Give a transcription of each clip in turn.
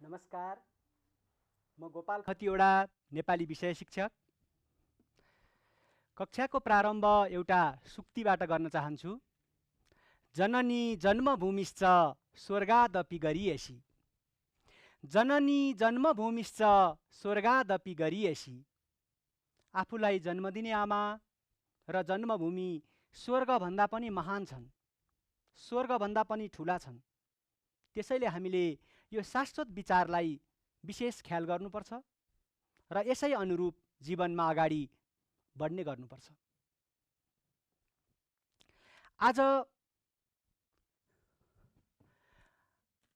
नमस्कार, म गोपाल खतिवडा, नेपाली विषय शिक्षक। कक्षाको प्रारम्भ एउटा सुक्तिबाट गर्न चाहन्छु। जननी जन्मभूमिश्च स्वर्गादपि गरीयसी, जननी जन्मभूमिश्च स्वर्गादपि गरीयसी। आफूलाई जन्म दिने आमा र जन्मभूमि स्वर्गभन्दा पनि महान छन्, स्वर्गभन्दा पनि ठुला छन्। त्यसैले हामीले यो शाश्वत विचारलाई विशेष ख्याल गर्नुपर्छ र यसै अनुरूप जीवनमा अगाडि बढ्ने गर्नुपर्छ। आज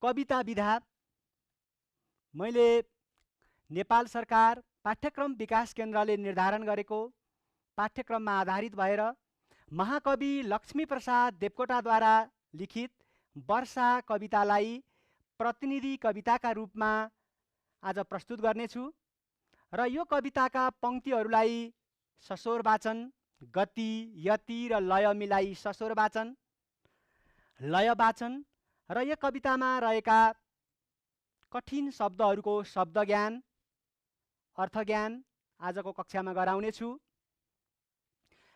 कविता विधा मैले नेपाल सरकार पाठ्यक्रम विकास केन्द्रले निर्धारण गरेको पाठ्यक्रममा आधारित भएर महाकवि लक्ष्मीप्रसाद देवकोटाद्वारा लिखित वर्षा कवितालाई प्रतिनिधि कविताका रूपमा आज प्रस्तुत गर्नेछु र यो कविताका पंक्तिहरूलाई सस्वर वाचन, गति, यति र लय मिलाई सस्वर वाचन, लय वाचन र यो कवितामा रहेका कठिन शब्दहरूको शब्द ज्ञान, अर्थ ज्ञान आजको कक्षामा गराउनेछु।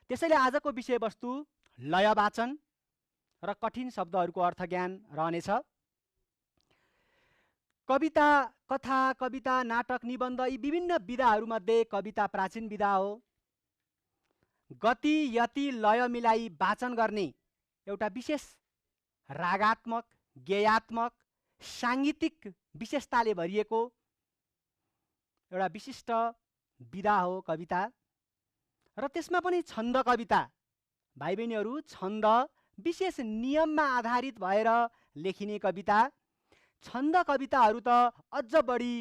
त्यसैले आजको विषयवस्तु लय वाचन र कठिन शब्दहरूको अर्थ ज्ञान रहनेछ। कविता, कथा, कविता, नाटक, निबन्ध यी विभिन्न विधाहरूमध्ये कविता प्राचीन विधा हो। गति, यति, लय मिलाई वाचन गर्ने एउटा विशेष रागात्मक, गेयात्मक, साङ्गीतिक विशेषताले भरिएको एउटा विशिष्ट विधा हो कविता। र त्यसमा पनि छन्द कविता, भाइ बहिनीहरू, छन्द विशेष नियममा आधारित भएर लेखिने कविता। छन्द कविताहरू त अझ बढी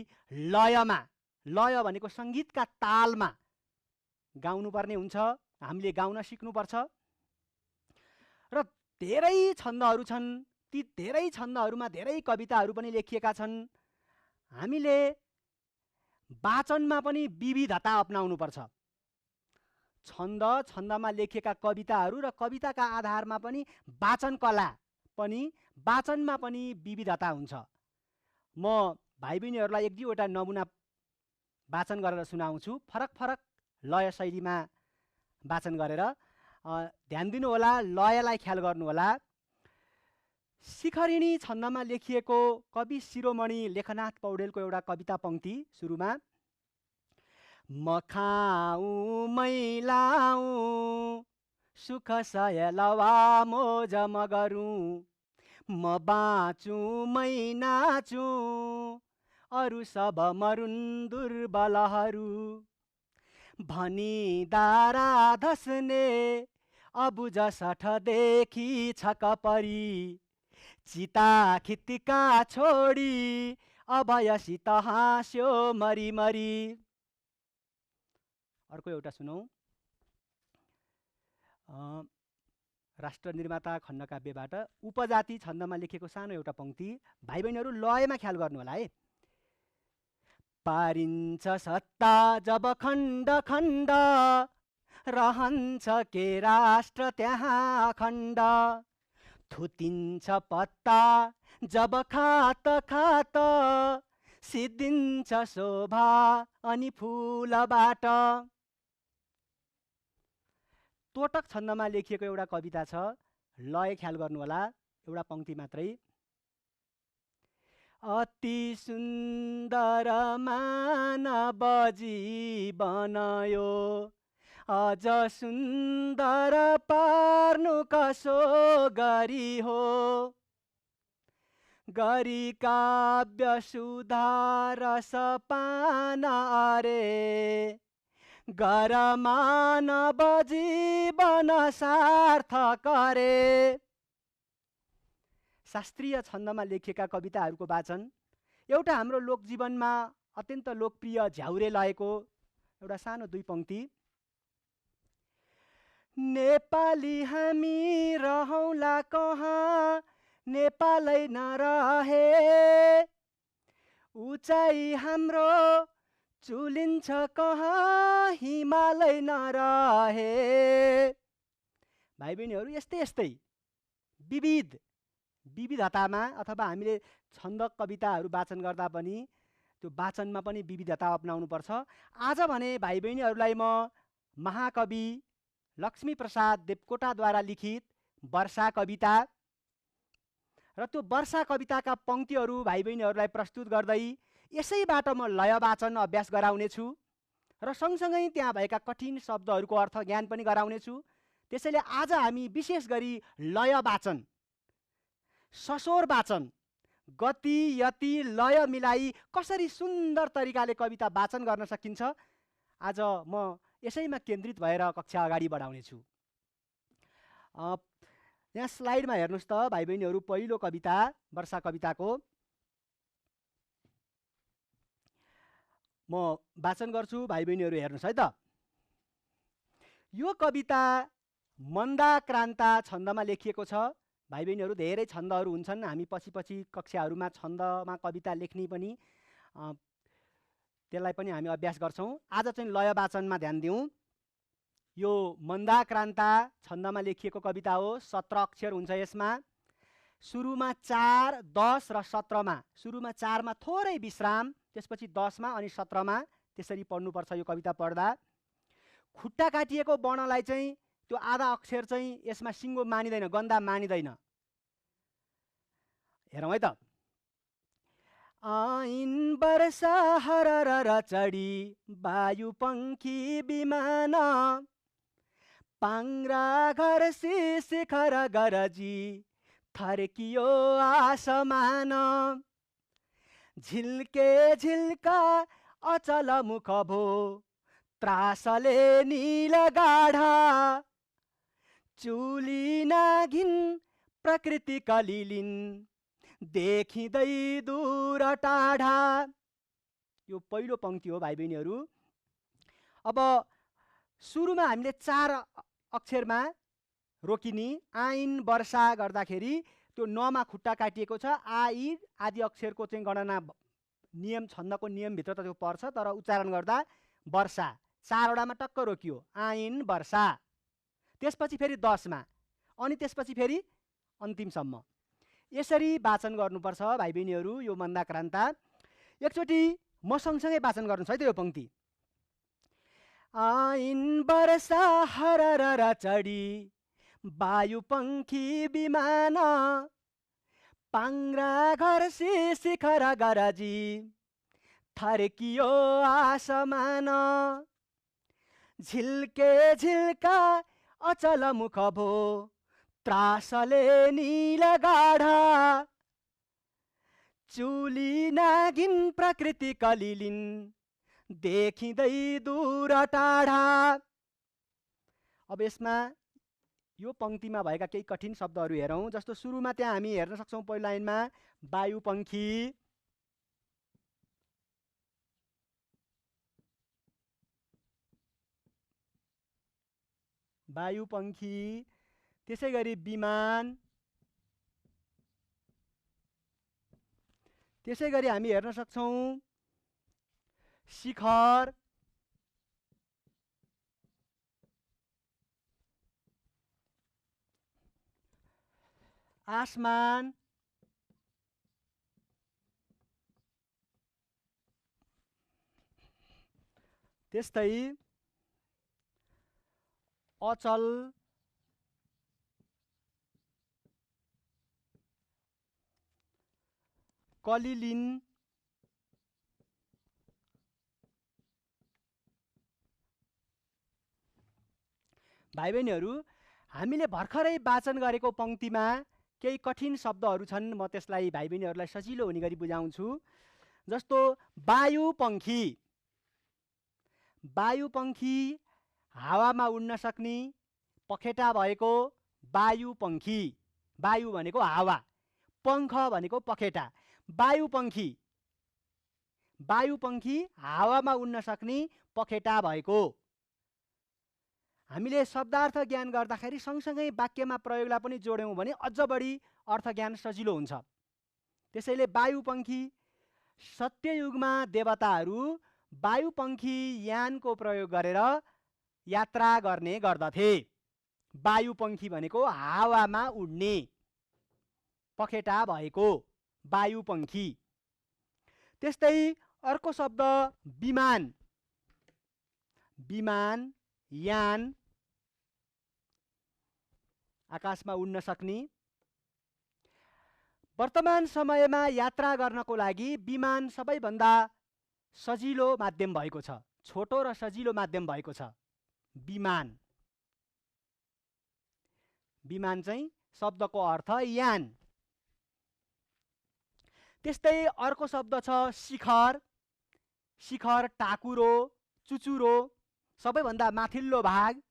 लयमा, लय भनेको सङ्गीतका तालमा गाउनुपर्ने हुन्छ, हामीले गाउन सिक्नुपर्छ। र धेरै छन्दहरू छन्, ती धेरै छन्दहरूमा धेरै कविताहरू पनि लेखिएका छन्। हामीले वाचनमा पनि विविधता अपनाउनुपर्छ। छन्द, छन्दमा लेखिएका कविताहरू र कविताका आधारमा पनि वाचन कला पनि, वाचनमा पनि विविधता हुन्छ। म भाइ बहिनीहरूलाई एक दुईवटा नमुना वाचन गरेर सुनाउँछु, फरक फरक लय शैलीमा वाचन गरेर। ध्यान दिनुहोला, लयलाई ख्याल गर्नुहोला। शिखरिणी छन्दमा लेखिएको कवि शिरोमणि लेखनाथ पौडेलको एउटा कविता पंक्ति सुरुमा, म खाऊँ मैलाऊँ सुख सयलवा मोज म गरूँ, म बाँचूँ मै नाचूँ अरू सब मरुन् दुर्बलहरू, भनी दारा धस्ने अबुझ सठदेखि छक परी, चिता खित्तिका छोडी अभयसित हाँस्यो मरी मरी। अर्को एउटा सुनौ। राष्ट्र निर्माता खण्डकाव्यबाट उपजाति छन्दमा लेखेको सानो एउटा पंक्ति। भाइ बहिनीहरू लयमा ख्याल गर्नु होला है। पारिन्छ सत्ता जब खण्ड खण्ड, रहन्छ के राष्ट्र त्यहाँ अखण्ड, थुतिन्छ पत्ता जब खात खात, सिद्धिन्छ शोभा अनि फूलबाट। तोटक छन्दमा लेखिएको एउटा कविता छ, लय ख्याल गर्नुहोला, एउटा पंक्ति मात्रै। अति सुन्दर मानव जीवन यो, अझ सुन्दर पार्नु कसो गरी हो, गरी काव्य सुधार सपान अरे, गर मानव जीवन सार्थक रे। शास्त्रीय छन्दमा लेखिएका कविताहरूको वाचन। एउटा हाम्रो लोकजीवनमा अत्यन्त लोकप्रिय झ्याउरे लयको एउटा सानो दुई पंक्ति। नेपाली हामी रहौँला कहाँ, नेपालै नरहे, उचाइ हाम्रो चुलिन्छ कहाँ, हिमालय नरहे। भाइ बहिनीहरू, यस्तै यस्तै विविध विविधतामा अथवा हामीले छन्द कविताहरू वाचन गर्दा पनि त्यो वाचनमा पनि विविधता अपनाउनुपर्छ। आज भने भाइ बहिनीहरूलाई म महाकवि लक्ष्मीप्रसाद देवकोटाद्वारा लिखित वर्षा कविता र त्यो वर्षा कविताका पंक्तिहरू भाइ बहिनीहरूलाई प्रस्तुत गर्दै यसैबाट म लय वाचन अभ्यास गराउनेछु र सँगसँगै त्यहाँ भएका कठिन शब्दहरूको अर्थ ज्ञान पनि गराउनेछु। त्यसैले आज हामी विशेष गरी लय वाचन, सस्वर वाचन, गति यति लय मिलाई कसरी सुन्दर तरिकाले कविता वाचन गर्न सकिन्छ, आज म यसैमा केन्द्रित भएर कक्षा अगाडि बढाउनेछु। यहाँ स्लाइडमा हेर्नुहोस् त भाइ बहिनीहरू, पहिलो कविता वर्षा कविताको म वाचन गर्छु, भाइ बहिनीहरू हेर्नुहोस् है त। यो कविता मन्दाक्रान्ता छन्दमा लेखिएको छ। भाइ बहिनीहरू धेरै छन्दहरू हुन्छन्, हामी पछि पछि कक्षाहरूमा छन्दमा कविता लेख्ने पनि त्यसलाई पनि हामी अभ्यास गर्छौँ। आज चाहिँ लय वाचनमा ध्यान दिउँ। यो मन्दाक्रान्ता छन्दमा लेखिएको कविता हो। 17 अक्षर हुन्छ यसमा। सुरुमा 4, 10 र 17 मा, सुरुमा 4 मा थोरै विश्राम, त्यसपछि 10 मा अनि 17 मा त्यसरी पढ्नुपर्छ। यो कविता पढ्दा खुट्टा काटिएको वर्णलाई चाहिँ त्यो आधा अक्षर चाहिँ यसमा सिङ्गो मानिँदैन, गन्दा मानिँदैन। हेरौँ है त। ऐन वर्षा हरर चढी वायु पंखी विमान, पाङ्रा घर शिखर गरजी थर्कियो आसमान, झिल्के झिल्का अचल मुख भो त्रासले नील गाढा, चुली नागिन प्रकृति कलिलिन देखिँदै दूर टाढा। यो पहिलो पंक्ति हो भाइ बहिनीहरू। अब सुरुमा हामीले 4 अक्षरमा रोकिने आइन वर्षा गर्दाखेरि त्यो नमा खुट्टा काटिएको छ। आई आदि अक्षरको चाहिँ गणना नियम, छन्दको नियमभित्र त त्यो पर्छ, तर उच्चारण गर्दा वर्षा 4 वटामा टक्क रोकियो, आइन वर्षा। त्यसपछि फेरि 10 मा अनि त्यसपछि फेरि अन्तिमसम्म यसरी वाचन गर्नुपर्छ भाइ बहिनीहरू। यो मन्दाक्रान्ता एकचोटि म सँगसँगै वाचन गर्नुहोस् है त। यो पंक्ति ऐन वर्षा हरर चढी वायु पंखी विमान, पाङ्रा घर शिखर गरजी थर्कियो आसमान, झिल्के झिल्का अचल मुख भो त्रासले नील गाढा, चुली नागिन प्रकृति कलिलिन देखिँदै दूर टाढा। अब यसमा यो पंक्तिमा भएका केही कठिन शब्दहरू हेरौँ। जस्तो सुरुमा त्यहाँ हामी हेर्न सक्छौँ पहिलो लाइनमा वायु पंखी, वायु पंखी, त्यसै गरी विमान, त्यसै गरी हामी हेर्न सक्छौँ शिखर, आसमान, त्यस्तै अचल, कलिलिन, भाइ बहिनीहरू हामीले भर्खरै वाचन गरेको पंक्तिमा केही कठिन शब्दहरू छन्। म त्यसलाई भाइ बहिनीहरूलाई सजिलो हुने गरी बुझाउँछु। जस्तो वायु पंखी, वायु पंखी हावामा उड्न सक्ने पखेटा भएको वायु पंखी। वायु भनेको हावा, पंख भनेको पखेटा। वायु पंखी, वायु पंखी हावामा उड्न सक्ने पखेटा भएको। हामीले शब्दार्थ ज्ञान गर्दाखेरि सँगसँगै वाक्यमा प्रयोगलाई पनि जोड्यौँ भने अझ बढी अर्थ ज्ञान सजिलो हुन्छ। त्यसैले वायु पंखी, सत्ययुगमा देवताहरू वायु पंखी यानको प्रयोग गरेर यात्रा गर्ने गर्दथे। वायु पंखी भनेको हावामा उड्ने। पखेटा भएको वायुपङ्खी। त्यस्तै अर्को शब्द विमान, विमान यान, आकाशमा उड्न सक्ने। वर्तमान समयमा यात्रा गर्नको लागि विमान सबैभन्दा सजिलो माध्यम भएको छ, छोटो र सजिलो माध्यम भएको छ विमान। विमान चाहिँ शब्दको अर्थ यान। त्यस्तै अर्को शब्द छ शिखर, शिखर टाकुरो, चुचुरो, सबैभन्दा माथिल्लो भाग।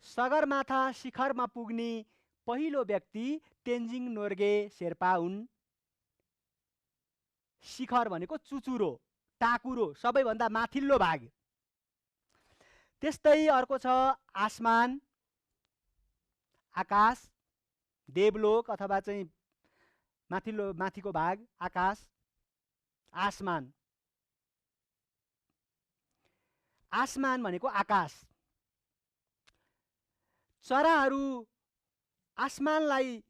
सगरमाथा शिखरमा पुग्ने पहिलो व्यक्ति तेन्जिङ नोर्गे शेर्पा हुन्। शिखर भनेको चुचुरो, टाकुरो, सबैभन्दा माथिल्लो भाग। त्यस्तै अर्को छ आसमान, आकाश, देवलोक अथवा चाहिँ माथिको भाग आकाश, आसमान। आसमान भनेको आकाश। चराहरू आसमानलाई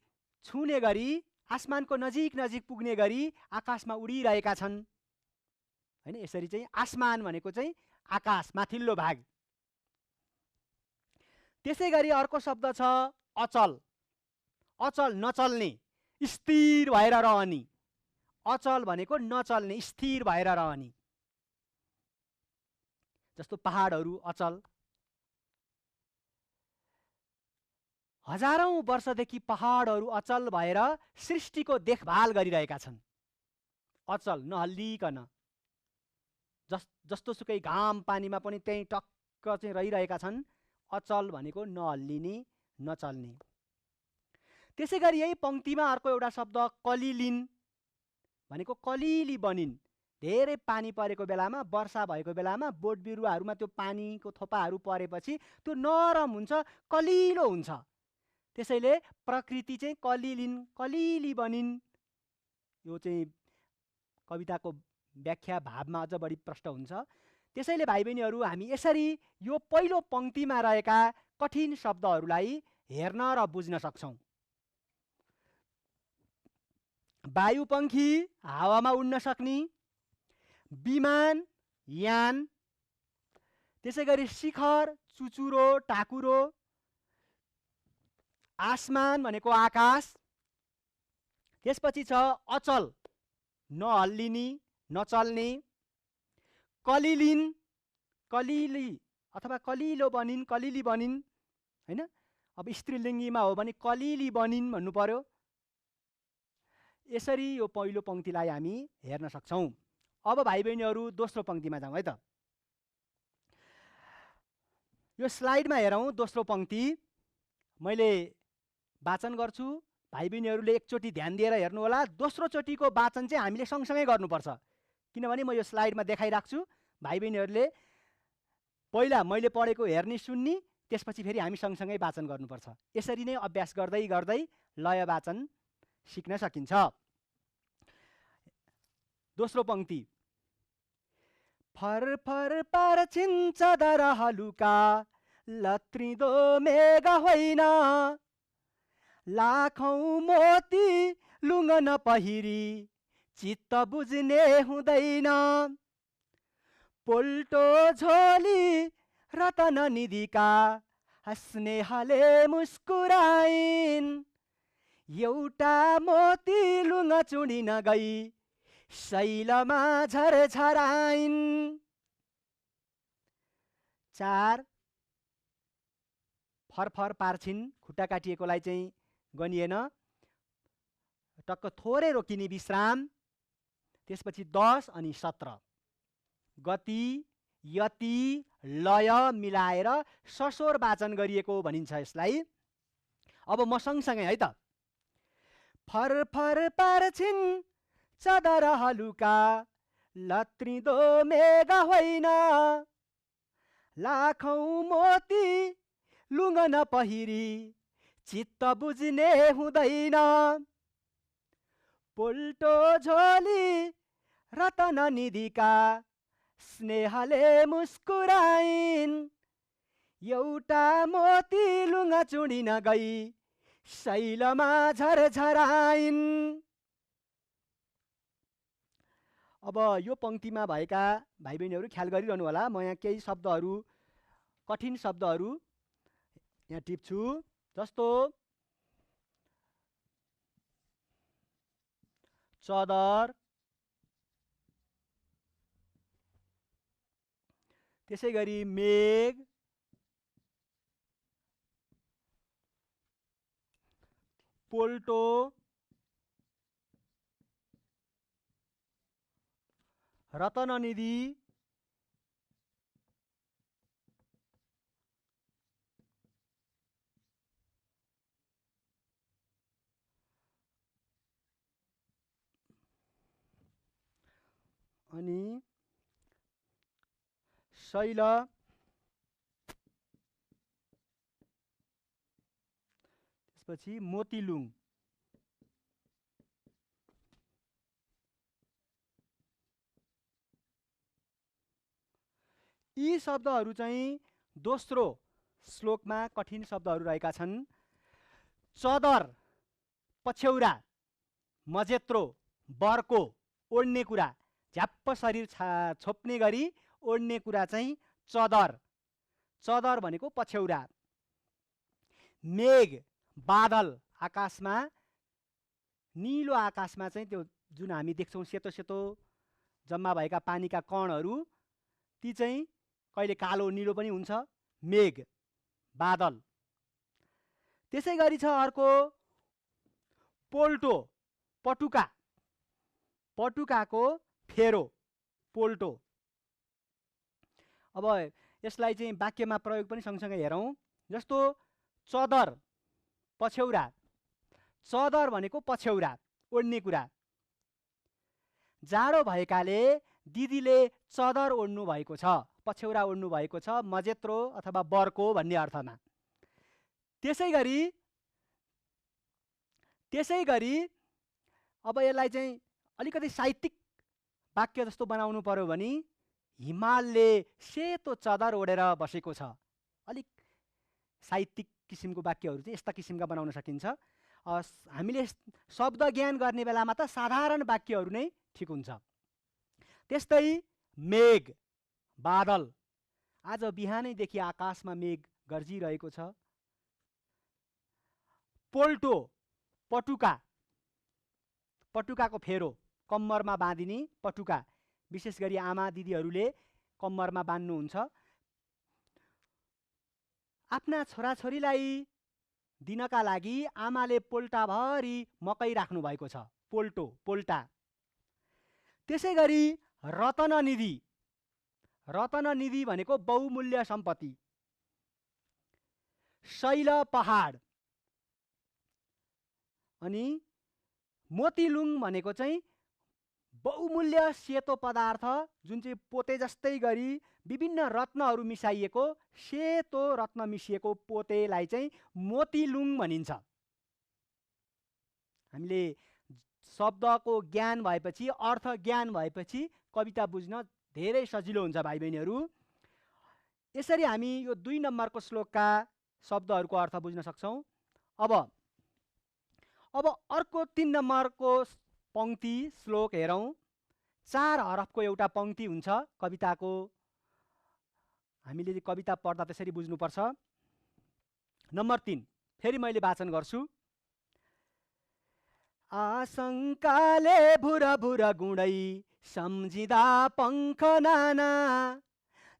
छुने गरी, आसमानको नजिक नजिक पुग्ने गरी आकाशमा उडिरहेका छन् हैन। यसरी चाहिँ आसमान भनेको चाहिँ आकाश, माथिल्लो भाग। त्यसै गरी अर्को शब्द छ अचल, अचल नचल्ने, स्थिर भएर रहने। अचल भनेको नचल्ने, स्थिर भएर रहने। जस्तो पहाडहरू अचल। हजारौं वर्षदेखि पहाडहरू अचल भएर सृष्टिको देखभाल गरिरहेका छन्। अचल, नहल्लिकन, जस्तो सुकै घाम पानीमा पनि त्यही टक्क चाहिँ रहिरहेका छन्। अचल भनेको नहल्लिने, नचल्ने। त्यसै गरी यही पंक्तिमा अर्को एउटा शब्द कलिलिन भनेको कलिली बनिन्। धेरै पानी परेको बेलामा, वर्षा भएको बेलामा बोट बिरुवाहरूमा त्यो पानीको थोपाहरू परेपछि त्यो नरम हुन्छ, कलिलो हुन्छ। त्यसैले प्रकृति चाहिँ कलिलिन, कलिली बनिन्। यो चाहिँ कविताको व्याख्या भावमा अझ बढी प्रष्ट हुन्छ। त्यसैले भाइ बहिनीहरू, हामी यसरी यो पहिलो पंक्तिमा रहेका कठिन शब्दहरूलाई हेर्न र बुझ्न सक्छौँ। वायुपङ्खी, हावामा उड्न सक्ने। विमान, यान। त्यसै गरी शिखर, चुचुरो, टाकुरो। आसमान भनेको आकाश। त्यसपछि छ अचल, नहल्लिने, नचल्ने। कलिलिन, कलिली अथवा कलिलो बनिन्, कलिली बनिन् हैन। अब स्त्रीलिङ्गीमा हो भने कलिली बनिन् भन्नु पर्यो। यसरी यो पहिलो पंक्तिलाई हामी हेर्न सक्छौँ। अब भाइ बहिनीहरू दोस्रो पंक्तिमा जाउँ है त। यो स्लाइडमा हेरौँ दोस्रो पंक्ति। मैले वाचन गर्छु, भाइ बहिनीहरूले एकचोटि ध्यान दिएर हेर्नु होला। दोस्रो चोटिको वाचन चाहिँ हामीले सँगसँगै गर्नुपर्छ, किनभने म यो स्लाइडमा देखाइराख्छु। भाइ बहिनीहरूले पहिला मैले पढेको हेर्ने, सुन्ने, त्यसपछि फेरि हामी सँगसँगै वाचन गर्नुपर्छ। यसरी नै अभ्यास गर्दै गर्दै लय वाचन सिक्न सकिन्छ। दोस्रो पंक्ति। फरफर पर्छिन् चदर हलुका, लत्रिँदो मेघ होइन। लाखौं मोती लुङ्ग नपहिरी, चित्त बुझ्ने हुँदैन। पोल्टो झोली रतन निधिका, स्नेहले मुस्कुराइन्। एउटा मोती लुङ्ग चुडिन गई, शैलमा झरझराइन्। 4 फरफर पार्छिन्, खुट्टा काटिएकोलाई चाहिँ गनिएन, टक्क थोरै रोकिने विश्राम। त्यसपछि 10 अनि 17 गति, यति, लय मिलाएर सस्वर वाचन गरिएको भनिन्छ यसलाई। अब म सँगसँगै है त। फरफर पार्छिन् चदर हलुका, लत्रिँदो मेघ होइन। लाखौं मोती लुङ्ग नपहिरी, चित्त बुझ्ने हुँदैन। पोल्टो झोली रतन निधिका, स्नेहले मुस्कुराइन्। एउटा मोती लुङ्ग चुडिन गई, शैलमा झरझराइन्। अब यो पंक्तिमा भएका भाइ बहिनीहरू ख्याल गरिरहनु होला। म यहाँ केही शब्दहरू, कठिन शब्दहरू यहाँ टिप्छु। जस्तो चदर, त्यसै गरी मेघ, पोल्टो, रत्ननिधि, अनि शैल, त्यसपछि मोतीलुङ। यी शब्दहरू चाहिँ दोस्रो श्लोकमा कठिन शब्दहरू रहेका छन्। चदर पछ्यौरा, मजेत्रो बर्को, ओढ्ने कुरा, झ्याप्प शरीर छोप्ने गरी ओढ्ने कुरा चाहिँ चदर। चदर भनेको पछ्यौरा। मेघ बादल, आकाशमा नीलो आकाशमा चाहिँ त्यो जुन हामी देख्छौँ सेतो सेतो जम्मा भएका पानीका कणहरू, ती चाहिँ कहिले कालो नीलो पनि हुन्छ, मेघ बादल। त्यसै गरी छ अर्को पोल्टो, पटुका, पटुकाको फेरो, पोल्टो। अब यसलाई चाहिँ वाक्यमा प्रयोग पनि सँगसँगै हेरौँ। जस्तो चदर पछ्यौरा, चदर भनेको पछ्यौरा, ओढ्ने कुरा। जाडो भएकाले दिदीले चदर ओढ्नु भएको छ, पछ्यौरा ओढ्नु भएको छ, मजेत्रो अथवा बर्को भन्ने अर्थमा। त्यसै गरी अब यसलाई चाहिँ अलिकति साहित्यिक वाक्य जस्तो बनाउनु पर्यो भने हिमालले सेतो चदर ओढेर बसेको छ। अलिक साहित्यिक किसिमको वाक्यहरू चाहिँ यस्ता किसिमका बनाउन सकिन्छ। हामीले शब्द ज्ञान गर्ने बेलामा त साधारण वाक्यहरू नै ठिक हुन्छ। त्यस्तै मेघ बादल, आज बिहानैदेखि आकाशमा मेघ गर्जिरहेको छ। पोल्टो पटुका, पटुकाको फेरो, कम्मरमा बाँधिने पटुका, विशेष गरी आमा दिदीहरूले कम्मरमा बान्नुहुन्छ। आफ्ना छोराछोरीलाई दिनका लागि आमाले पोल्टाभरि मकै राख्नु भएको छ, पोल्टो पोल्टा। त्यसै गरी रत्ननिधि, रत्ननिधि भनेको बहुमूल्य सम्पत्ति। शैल पहाड, अनि मोतीलुङ भनेको चाहिँ बहुमूल्य सेतो पदार्थ, जुन चाहिँ पोते जस्तै गरी विभिन्न रत्नहरू मिसाइएको सेतो रत्न मिसिएको पोतेलाई चाहिँ मोतीलुङ भनिन्छ। हामीले शब्दको ज्ञान भएपछि, अर्थ ज्ञान भएपछि कविता बुझ्न धेरै सजिलो हुन्छ भाइ बहिनीहरू। यसरी हामी यो 2 नम्बरको श्लोकका शब्दहरूको अर्थ बुझ्न सक्छौँ। अब अर्को 3 नम्बरको पंक्ति श्लोक हेरौँ। 4 हरफको एउटा पंक्ति हुन्छ कविताको। हामीले कविता पढ्दा त्यसरी बुझ्नुपर्छ। नम्बर 3 फेरि मैले वाचन गर्छु। आशंकाले भुर भुर गुँडै सम्झिँदा पंख नाना,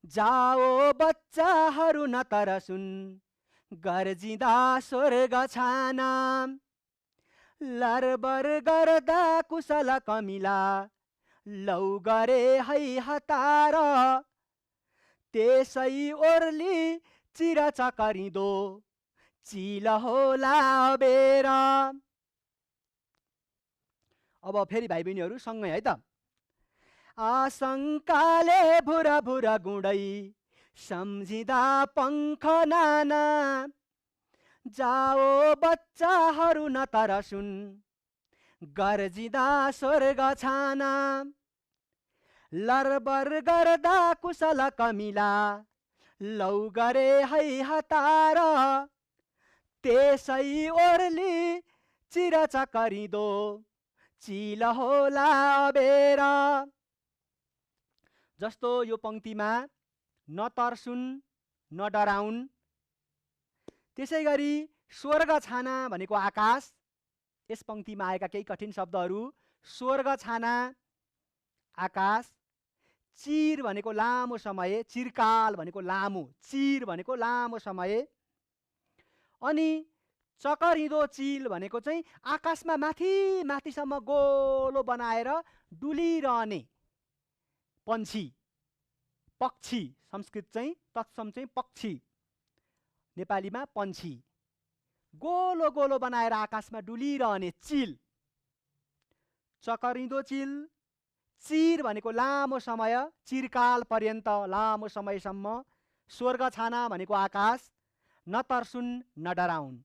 जाओ बच्चाहरू न तरसुन् गर्जिँदा स्वर्ग छाना, लरबर गर्दा कुशल कमिला लौ गरे है हतार, त्यसै ओर्ली चिर चकरिँदो चिल होला बेर। अब फेरि भाइ बहिनीहरू सँगै है त। आशंकाले भुर भुर गुँडै सम्झिँदा पंख नाना, जाओ बच्चाहरू न तरसुन् गर्जिँदा स्वर्ग छाना, लरबर गर्दा कुशल कमिला लौ गरे है हतार, त्यसै ओर्ली चिरचकरिँदो चिल होला अबेर। जस्तो यो पंक्तिमा न तर्सुन् न डराउन्, त्यसै गरी स्वर्ग छाना भनेको आकाश। यस पंक्तिमा आएका केही कठिन शब्दहरू स्वर्ग छाना, आकाश, चिर भनेको लामो समय, चिरकाल भनेको लामो, चिर भनेको लामो समय, अनि चकरिँदो चिल भनेको चाहिँ आकाशमा माथि माथिसम्म गोलो बनाएर डुलिरहने पन्छी, पक्षी, संस्कृत चाहिँ तत्सम चाहिँ पक्षी, नेपालीमा पन्छी, गोलो गोलो बनाएर आकाशमा डुलिरहने चिल, चकरिँदो चिल। चिर भनेको लामो समय, चिरकाल पर्यन्त, लामो समयसम्म। स्वर्ग छाना भनेको आकाश। न तर्सुन् न डराउन्।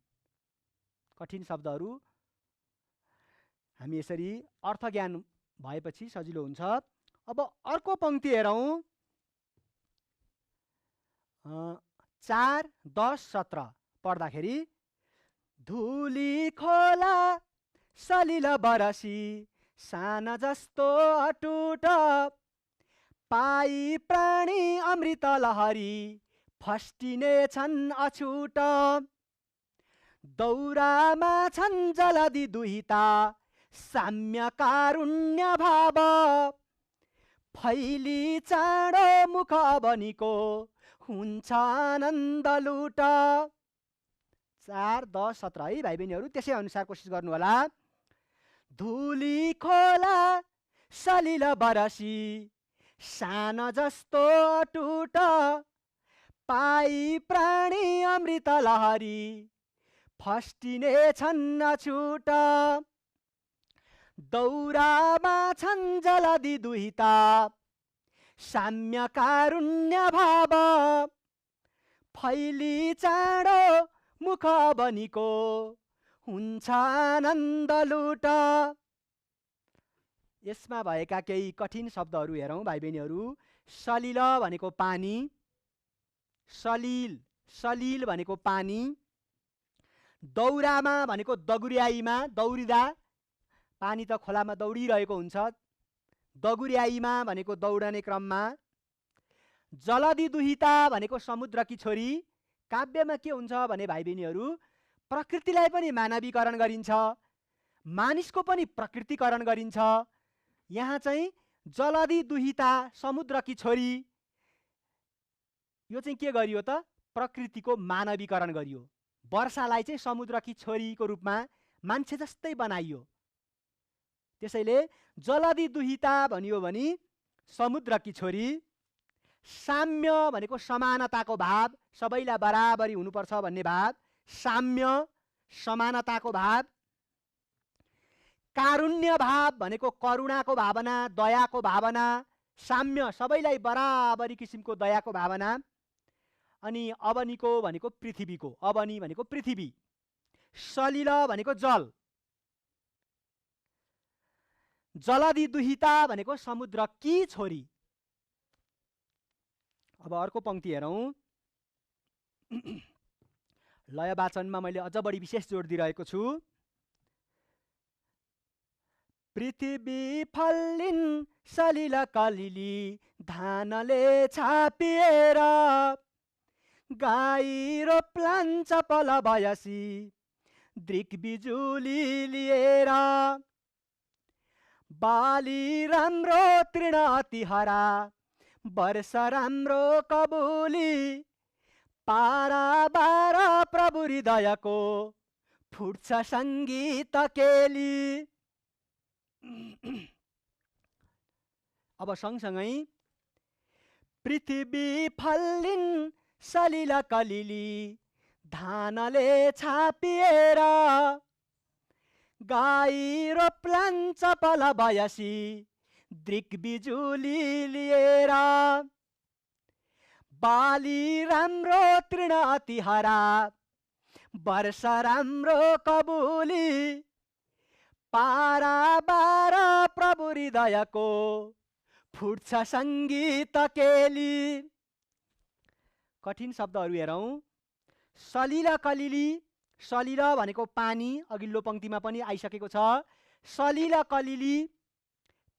कठिन शब्दहरू हामी यसरी अर्थ ज्ञान भएपछि सजिलो हुन्छ। अब अर्को पंक्ति हेरौँ, 4, 10, 17 पढ्दाखेरि, धुली खोला सलिल बरसी सान जस्तो अटुट, पाई प्राणी अमृत लहरी फस्टिने छन् अछुट, दौरामा छन् जलदि दुहिता साम्य कारुण्य भाव, फैली चाँडो मुख बनिको हुन्छ आनन्द लुट। 4, 10, 17 है भाइ बहिनीहरू, त्यसै अनुसार कोसिस गर्नु होला। धुली खोला सलिल बरसी सान जस्तो अटुट, पाई प्राणी अमृत लहरी फस्टिने छन् अछुट, दौरामा छन् जलदि दुहिता साम्य कारुण्य भाव, फैली चाँडो मुख बनिको हुन्छ आनन्द लुट। यसमा भएका केही कठिन शब्दहरू हेरौँ भाइ बहिनीहरू। सलिल भनेको पानी, सलिल, सलिल भनेको पानी। दौरामा भनेको दगुर्याइमा, दौडिँदा, पानी त खोलामा दौडिरहेको हुन्छ, दगुर्याइमा भनेको दौडने क्रममा। जलदि दुहिता भनेको समुद्रकी छोरी। काव्यमा के हुन्छ भने भाइ बहिनीहरू, प्रकृतिलाई पनि मानवीकरण गरिन्छ, मानिसको पनि प्रकृतिकरण गरिन्छ। यहाँ चाहिँ जलदि दुहिता समुद्रकी छोरी, यो चाहिँ के गरियो त, प्रकृतिको मानवीकरण गरियो। वर्षालाई चाहिँ समुद्रकी छोरीको रूपमा मान्छे जस्तै बनाइयो। त्यसैले जलदि दुहिता भनियो भने समुद्रकी छोरी। साम्य भनेको समानताको भाव, सबैलाई बराबरी हुनुपर्छ भन्ने भाव, साम्य, समानताको भाव। कारुण्य भाव भनेको करुणाको भावना, दयाको भावना। साम्य, सबैलाई बराबरी किसिमको दयाको भावना। अनि अवनीको भनेको पृथ्वीको, अवनी भनेको पृथ्वी। सलिल भनेको जल, जलदि दुहिता भनेको समुद्रकी छोरी। अब अर्को पंक्ति हेरौँ। लय वाचनमा मैले अझ बढी विशेष जोड दिइरहेको छु। पृथ्वी फल्लिन् सलिल कलिली धानले छापिएर, गाई रोप्लान् चपल भयसी दृक बिजुली लिएर, बाली राम्रो तृण अति हरा वर्ष राम्रो कबुली, पारा बारा प्रभु हृदयको फुट्छ सङ्गीत केली। अब सँगसँगै पृथ्वी फल्लिन् सलिल कलिली धानले छापिएर, गाई रोप्लान् चपल बयसी दृक बिजुली लिएर, बाली राम्रो तृण अति हरा वर्ष राम्रो कबुली, पारा बारा प्रभु हृदयको फुट्छ सङ्गीत केली। कठिन शब्दहरू हेरौँ। सलिल कलिली, सलिल भनेको पानी, अघिल्लो पंक्तिमा पनि आइसकेको छ। सलिल कलिली,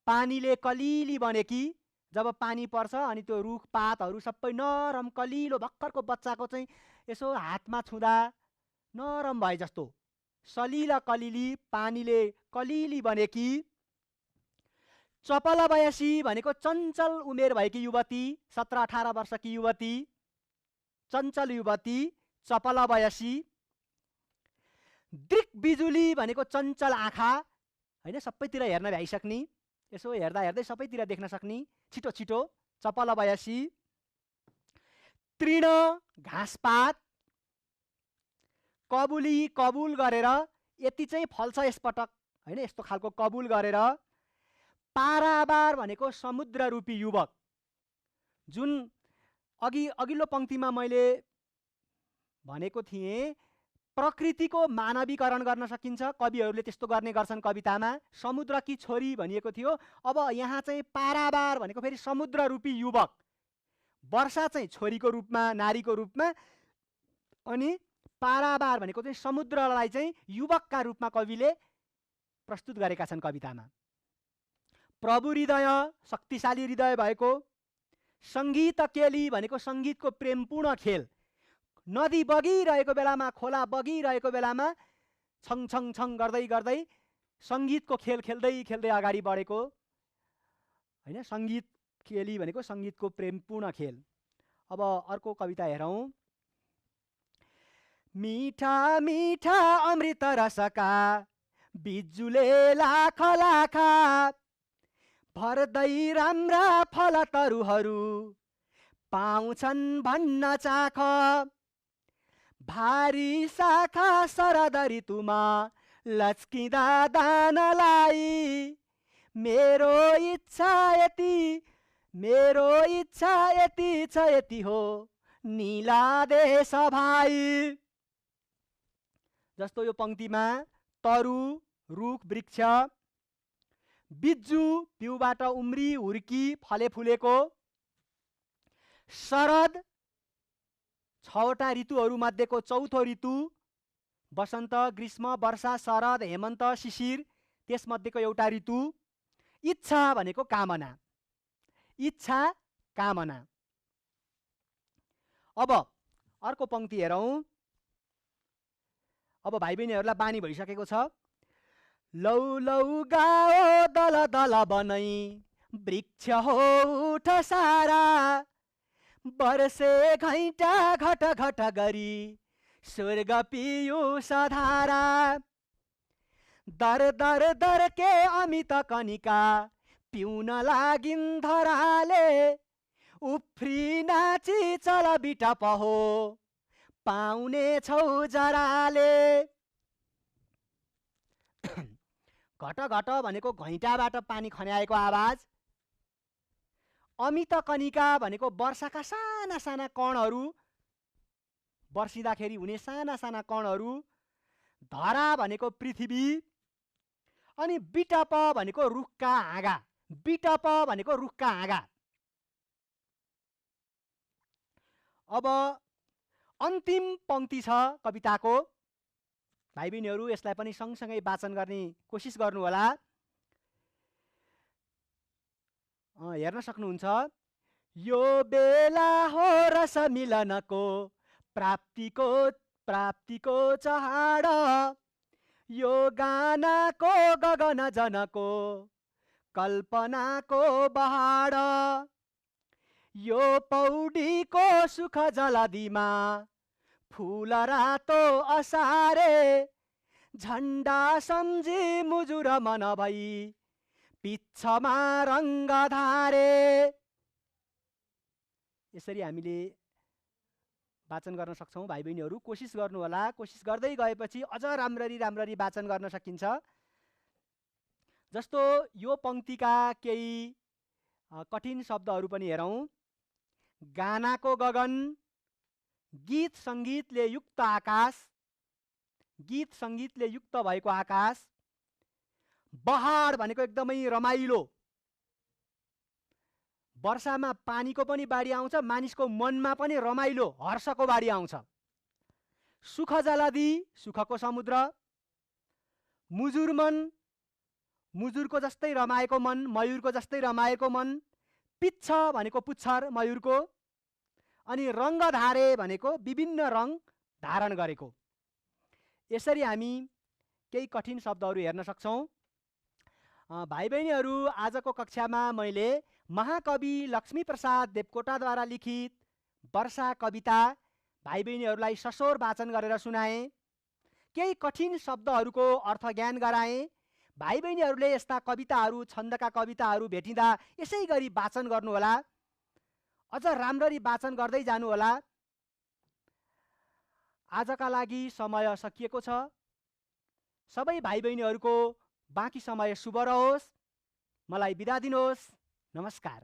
पानीले कलिली बनेकी। जब पानी पर्छ अनि त्यो रुख पातहरू सबै नरम कलिलो, भर्खरको बच्चाको चाहिँ यसो हातमा छुँदा नरम भए जस्तो। सलिल कलिली, पानीले कलिली बनेकी। चपल बयसी भनेको चञ्चल उमेर भएकी युवती, 17-18 वर्षकी युवती, चञ्चल युवती, चपल बयसी। दृक बिजुली भनेको चञ्चल आँखा, होइन, सबैतिर हेर्न भ्याइसक्ने, यसो हेर्दा हेर्दै सबैतिर देख्न सक्ने, छिटो छिटो, चपल बयसी। तृण घाँसपात, कबुली कबुल गरेर, यति चाहिँ फल्छ यसपटक, होइन, यस्तो खालको कबुल गरेर। पारावार भनेको समुद्र रूपी युवक, जुन अघिल्लो पंक्तिमा मैले भनेको थिएँ प्रकृतिको मानवीकरण गर्न सकिन्छ, कविहरूले त्यस्तो गर्ने गर्छन् कवितामा। समुद्रकी छोरी भनिएको थियो, अब यहाँ चाहिँ पारावार भनेको फेरि समुद्र रूपी युवक। वर्षा चाहिँ छोरीको रूपमा, नारीको रूपमा, अनि पारावार भनेको चाहिँ समुद्रलाई चाहिँ युवकका रूपमा कविले प्रस्तुत गरेका छन् कवितामा। प्रभु हृदय, शक्तिशाली हृदय भएको। सङ्गीत केली भनेको सङ्गीतको प्रेमपूर्ण खेल, नदी बगिरहेको बेलामा, खोला बगिरहेको बेलामा छङ छङ छङ गर्दै गर्दै सङ्गीतको खेल खेल्दै खेल्दै अगाडि बढेको, होइन। सङ्गीत केली भनेको सङ्गीतको प्रेमपूर्ण खेल। अब अर्को कविता हेरौँ। मिठा मिठा अमृत रसका बिजुले लाख लाखा, भर्दै राम्रा फलतरुहरू पाउँछन् भन्न चाख। भारी शाखा शरद ऋतुमा लच्किँदा दानलाई, मेरो इच्छा यति छ यति हो नीला देश भाइ। जस्तो यो पंक्तिमा तरु रुख वृक्ष, बिज्जु बिउबाट उम्री हुर्की फले फुलेको, शरद 6वटा ऋतुहरू मध्येको चौथो ऋतु, वसन्त ग्रीष्म वर्षा शरद हेमन्त शिशिर त्यसमध्येको एउटा ऋतु। इच्छा भनेको कामना, इच्छा कामना। अब अर्को पंक्ति हेरौँ। अब भाइ बहिनीहरूलाई बानी भइसकेको छ। लौ लौ गाओ दल दल बनै, वृक्ष हो उठ सारा, बर्से घैटा घट घट गरी स्वर्ग पियूष धारा। दर दर दर के अमित कनिका पिउन लागिन् धराले, उफ्री नाची चल बिटप हो पाउने छौ जराले। घट घट भनेको घैँटाबाट पानी खन्याएको आवाज। अमित कनिका भनेको वर्षाका साना साना कणहरू, वर्षिँदाखेरि हुने साना साना कणहरू। धरा भनेको पृथ्वी, अनि बिटप भनेको रुखका हाँगा, बिटप भनेको रुखका हाँगा। अब अन्तिम पंक्ति छ कविताको, भाइ बहिनीहरू यसलाई पनि सँगसँगै वाचन गर्ने कोसिस गर्नु होला। हेर्न सक्नुहुन्छ। यो बेला हो रस मिलनको, प्राप्तिको चहाड, यो गानाको गगन जनको, कल्पनाको बहाड। यो पौडीको सुख जलदीमा, फूल रातो असारे, झण्डा सम्झी मुजुर मन भई पिच्छमा रङ्ग धारे। यसरी हामीले वाचन गर्न सक्छौँ। भाइ बहिनीहरू कोसिस गर्नु होला। कोसिस गर्दै गएपछि अझ राम्ररी राम्ररी वाचन गर्न सकिन्छ। जस्तो यो पंक्तिका केही कठिन शब्दहरू पनि हेरौँ। गानाको गगन, गीत सङ्गीतले युक्त आकाश, गीत सङ्गीतले युक्त भएको आकाश। बहाड भनेको एकदमै रमाइलो, वर्षामा पानीको पनि बाढी आउँछ, मानिसको मनमा पनि रमाइलो हर्षको बाढी आउँछ। सुख जलधि, सुखको समुद्र। मुजुर मन, मुजुरको जस्तै रमाएको मन, मयूरको जस्तै रमाएको मन। पिच्छ भनेको पुच्छर मयूरको। अनि रङ्गधारे भनेको विभिन्न रङ धारण गरेको। यसरी हामी केही कठिन शब्दहरू हेर्न सक्छौँ। भाइ बहिनीहरू, आजको कक्षामा मैले महाकवि लक्ष्मीप्रसाद देवकोटाद्वारा लिखित वर्षा कविता भाइ बहिनीहरूलाई सशोर वाचन गरेर सुनाएँ। केही कठिन शब्दहरूको अर्थ ज्ञान गराएँ। भाइ बहिनीहरूले यस्ता कविताहरू, छन्दका कविताहरू भेटिँदा यसै गरी वाचन गर्नुहोला। अझ राम्ररी वाचन गर्दै जानुहोला। आजका लागि समय सकिएको छ। सबै भाइ बहिनीहरूको बाँकी समय शुभ रहोस्। मलाई बिदा दिनुहोस्। नमस्कार।